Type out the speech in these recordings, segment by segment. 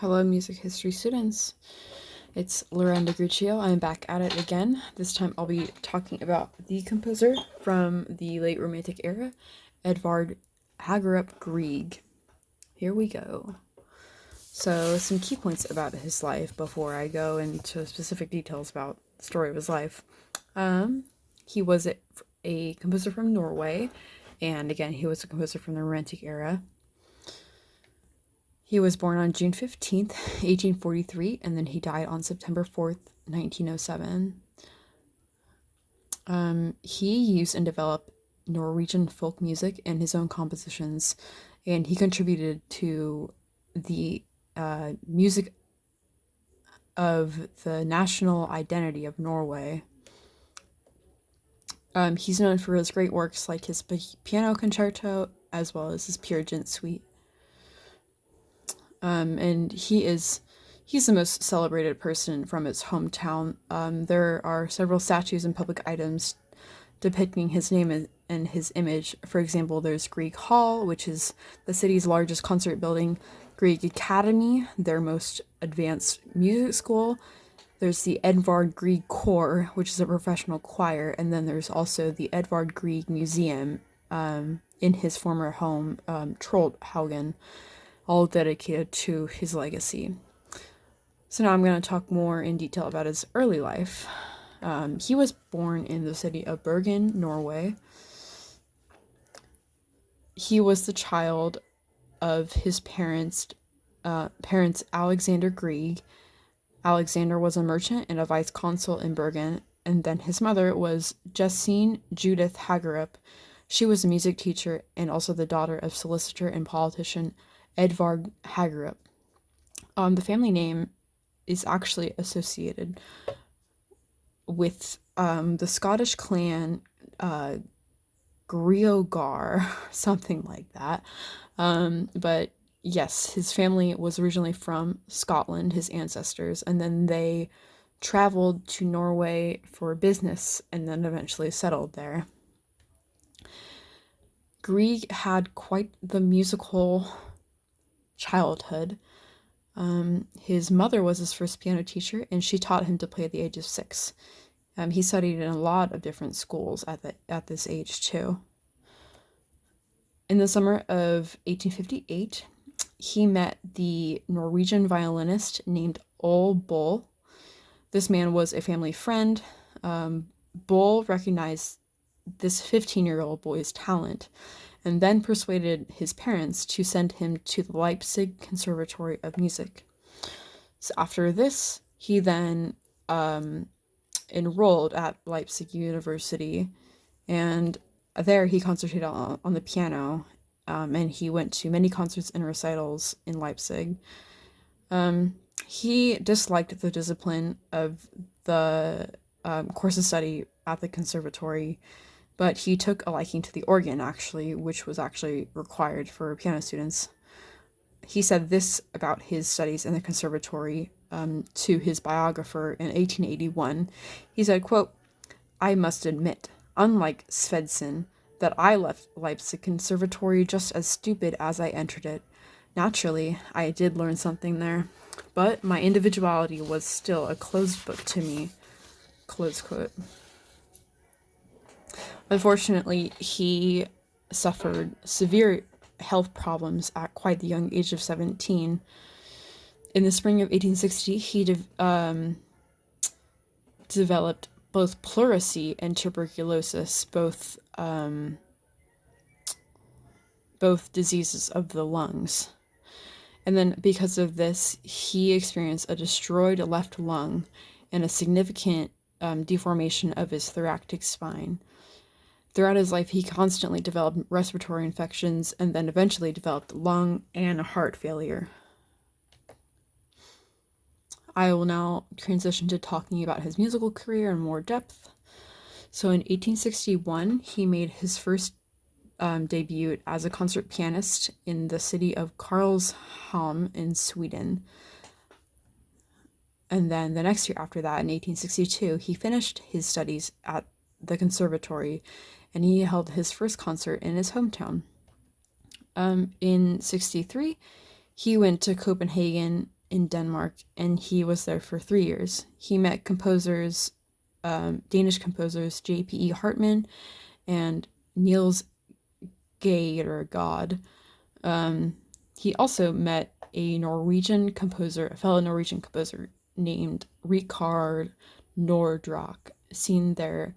Hello, music history students. It's Lorenda Guccio. I'm back at it again. This time I'll be talking about the composer from the late Romantic era, Edvard Grieg. Here we go. So, some key points about his life before I go into specific details about the story of his life. He was a composer from Norway, and again, he was a composer from the Romantic era. He was born on June 15th, 1843, and then he died on September 4th, 1907. He used and developed Norwegian folk music in his own compositions, and he contributed to the music of the national identity of Norway. He's known for his great works like his piano concerto as well as his Peer Gynt suite. And he's the most celebrated person from his hometown. There are several statues and public items depicting his name and his image. For example, there's Grieg Hall, which is the city's largest concert building, Grieg Academy, their most advanced music school. There's the Edvard Grieg Corps, which is a professional choir, and then there's also the Edvard Grieg Museum in his former home, Trollhaugen, all dedicated to his legacy. So now I'm going to talk more in detail about his early life. He was born in the city of Bergen, Norway. He was the child of his parents Alexander Grieg. Alexander was a merchant and a vice consul in Bergen, and then his mother was Jessine Judith Hagerup. She was a music teacher and also the daughter of solicitor and politician Edvard Hagerup. The family name is actually associated with the Scottish clan Griogar, something like that. But yes, his family was originally from Scotland, his ancestors, and then they traveled to Norway for business and then eventually settled there. Grieg had quite the musical childhood. His mother was his first piano teacher, and she taught him to play at the age of 6. He studied in a lot of different schools at this age too. In the summer of 1858, he met the Norwegian violinist named Ole Bull. This man was a family friend. Bull recognized this 15-year-old boy's talent and then persuaded his parents to send him to the Leipzig Conservatory of Music. So after this, he then enrolled at Leipzig University, and there he concerted on the piano, and he went to many concerts and recitals in Leipzig. He disliked the discipline of the course of study at the conservatory, but he took a liking to the organ, actually, which was actually required for piano students. He said this about his studies in the conservatory to his biographer in 1881. He said, quote, "I must admit, unlike Svensson, that I left Leipzig Conservatory just as stupid as I entered it. Naturally, I did learn something there, but my individuality was still a closed book to me." Close quote. Unfortunately, he suffered severe health problems at quite the young age of 17. In the spring of 1860, he developed both pleurisy and tuberculosis, both diseases of the lungs. And then because of this, he experienced a destroyed left lung and a significant deformation of his thoracic spine. Throughout his life, he constantly developed respiratory infections and then eventually developed lung and heart failure. I will now transition to talking about his musical career in more depth. So in 1861, he made his first debut as a concert pianist in the city of Karlshamn in Sweden. And then the next year after that, in 1862, he finished his studies at the conservatory, and he held his first concert in his hometown. In 63, he went to Copenhagen in Denmark, and he was there for 3 years. He met Danish composers J.P.E. Hartmann and Niels Gade. He also met a fellow Norwegian composer named Rikard Nordrock, seen there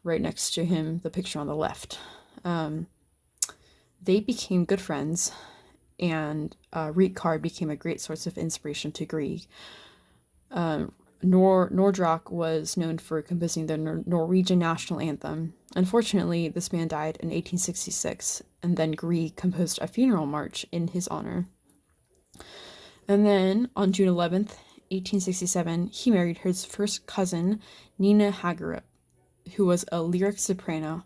right next to him, the picture on the left. They became good friends, and Rikard became a great source of inspiration to Grieg. Nordrock was known for composing the Norwegian national anthem. Unfortunately, this man died in 1866, and then Grieg composed a funeral march in his honor. And then, on June 11th, 1867, he married his first cousin, Nina Hagerup, who was a lyric soprano.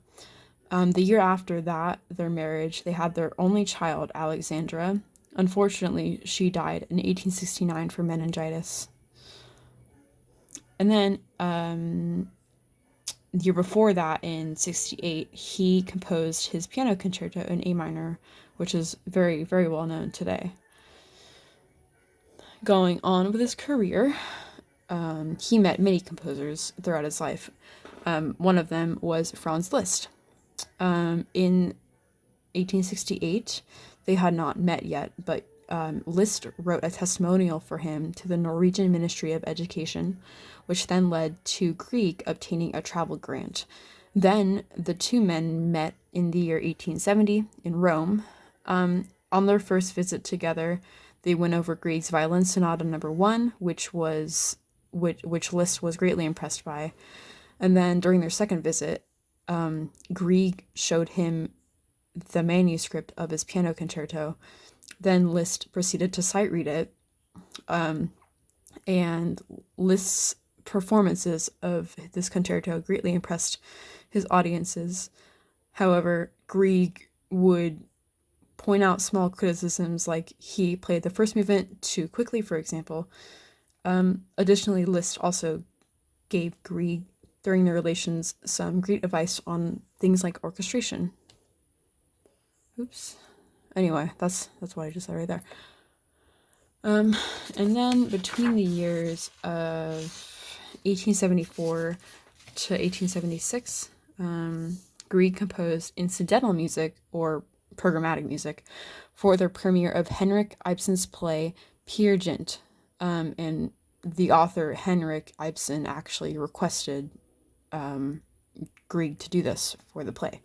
The year after their marriage, they had their only child, Alexandra. Unfortunately, she died in 1869 from meningitis. And then the year before that, in 68, he composed his piano concerto in A minor, which is very, very well known today. Going on with his career, he met many composers throughout his life. One of them was Franz Liszt. In 1868, they had not met yet, but Liszt wrote a testimonial for him to the Norwegian Ministry of Education, which then led to Grieg obtaining a travel grant. Then the two men met in the year 1870 in Rome. On their first visit together, they went over Grieg's Violin Sonata No. 1, which Liszt was greatly impressed by. And then during their second visit, Grieg showed him the manuscript of his piano concerto. Then Liszt proceeded to sight read it, and Liszt's performances of this concerto greatly impressed his audiences. However, Grieg would point out small criticisms, like he played the first movement too quickly, for example. Additionally, Liszt also gave Grieg, during their relations, some great advice on things like orchestration. Oops. Anyway, that's what I just said right there. And then between the years of 1874 to 1876, Grieg composed incidental music, or programmatic music, for the premiere of Henrik Ibsen's play Peer Gynt. And the author, Henrik Ibsen, actually requested Grieg to do this for the play.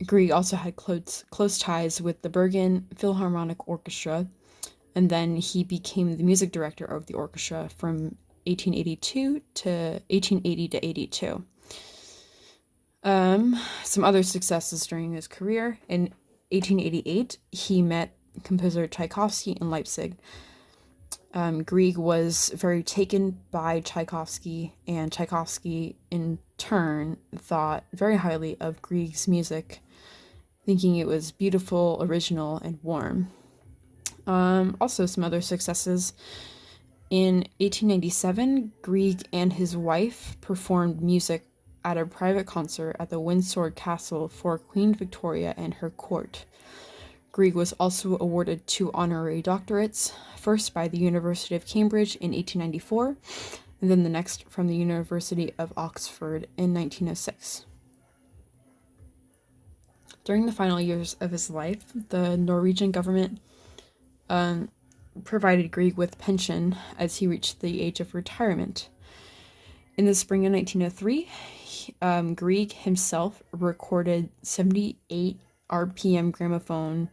Grieg also had close ties with the Bergen Philharmonic Orchestra, and then he became the music director of the orchestra from 1880 to 82. Some other successes during his career. In 1888, he met composer Tchaikovsky in Leipzig. Grieg was very taken by Tchaikovsky, and Tchaikovsky, in turn, thought very highly of Grieg's music, thinking it was beautiful, original, and warm. Also, some other successes. In 1897, Grieg and his wife performed music at a private concert at the Windsor Castle for Queen Victoria and her court. Grieg was also awarded 2 honorary doctorates, first by the University of Cambridge in 1894, and then the next from the University of Oxford in 1906. During the final years of his life, the Norwegian government provided Grieg with pension as he reached the age of retirement. In the spring of 1903, Grieg himself recorded 78 RPM gramophone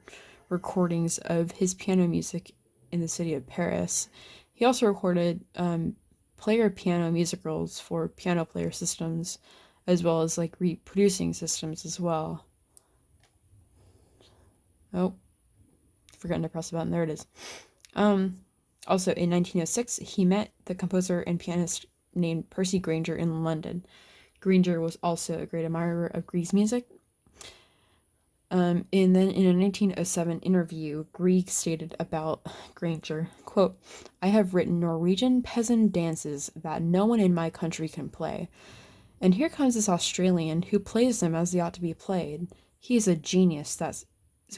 recordings of his piano music in the city of Paris. He also recorded player piano musicals for piano player systems, as well as like reproducing systems as well. Oh, forgotten to press the button. There it is. Also, in 1906, he met the composer and pianist named Percy Grainger in London. Grainger was also a great admirer of Grieg's music. And then in a 1907 interview, Grieg stated about Grainger, quote, "I have written Norwegian peasant dances that no one in my country can play. And here comes this Australian who plays them as they ought to be played. He is a genius that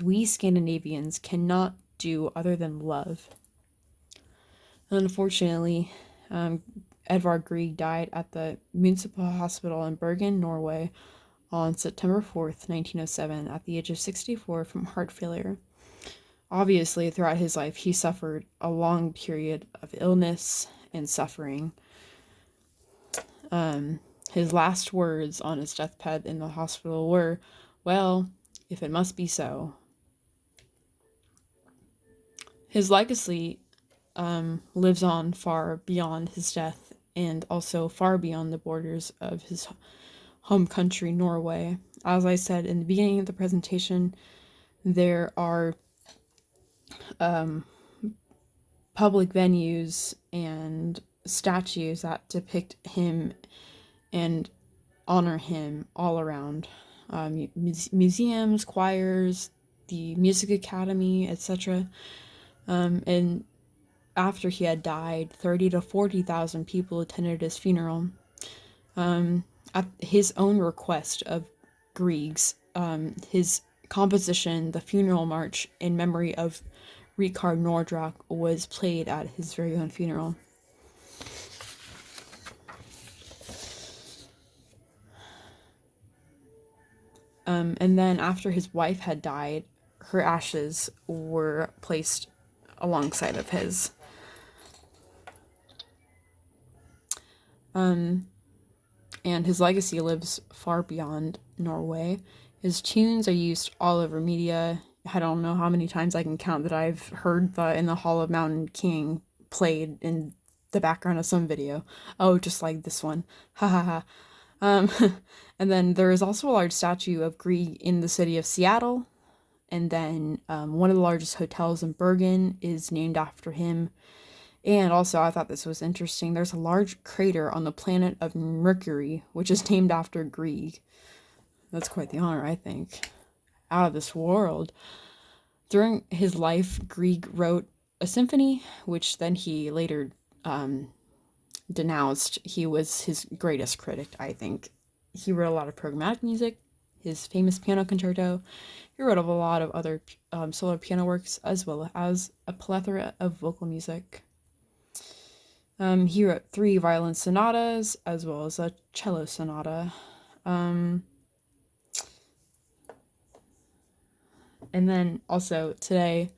we Scandinavians cannot do other than love. And unfortunately, Edvard Grieg died at the Municipal Hospital in Bergen, Norway, on September 4th, 1907, at the age of 64 from heart failure. Obviously, throughout his life, he suffered a long period of illness and suffering. His last words on his deathbed in the hospital were, "Well, if it must be so." His legacy lives on far beyond his death and also far beyond the borders of his home country, Norway. As I said in the beginning of the presentation, there are public venues and statues that depict him and honor him all around. Museums, choirs, the music academy, etc. And after he had died, 30 to 40,000 people attended his funeral. At his own request of Grieg's, his composition, the Funeral March in memory of Richard Nordrock, was played at his very own funeral. And then after his wife had died, her ashes were placed alongside of his. And his legacy lives far beyond Norway. His tunes are used all over media. I don't know how many times I can count that I've heard the In the Hall of Mountain King played in the background of some video. Oh, just like this one. Ha ha ha. And then there is also a large statue of Grieg in the city of Seattle. And then one of the largest hotels in Bergen is named after him. And also, I thought this was interesting, there's a large crater on the planet of Mercury, which is named after Grieg. That's quite the honor, I think. Out of this world. During his life, Grieg wrote a symphony, which then he later denounced. He was his greatest critic, I think. He wrote a lot of programmatic music, his famous piano concerto. He wrote a lot of other solo piano works, as well as a plethora of vocal music. He wrote 3 violin sonatas, as well as a cello sonata. And then also today,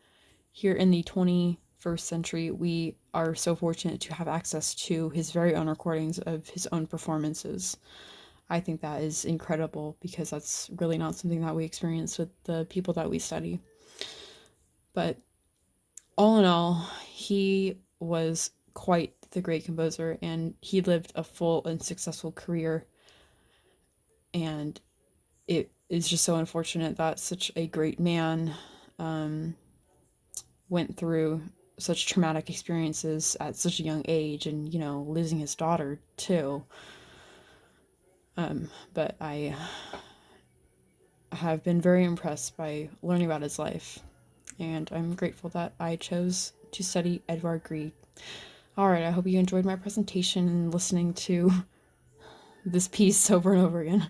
here in the 21st century, we are so fortunate to have access to his very own recordings of his own performances. I think that is incredible because that's really not something that we experience with the people that we study. But all in all, he was quite the great composer, and he lived a full and successful career. And it is just so unfortunate that such a great man went through such traumatic experiences at such a young age, and losing his daughter too. But I have been very impressed by learning about his life, and I'm grateful that I chose to study Edvard Grieg. Alright, I hope you enjoyed my presentation and listening to this piece over and over again.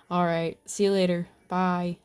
Alright, see you later. Bye.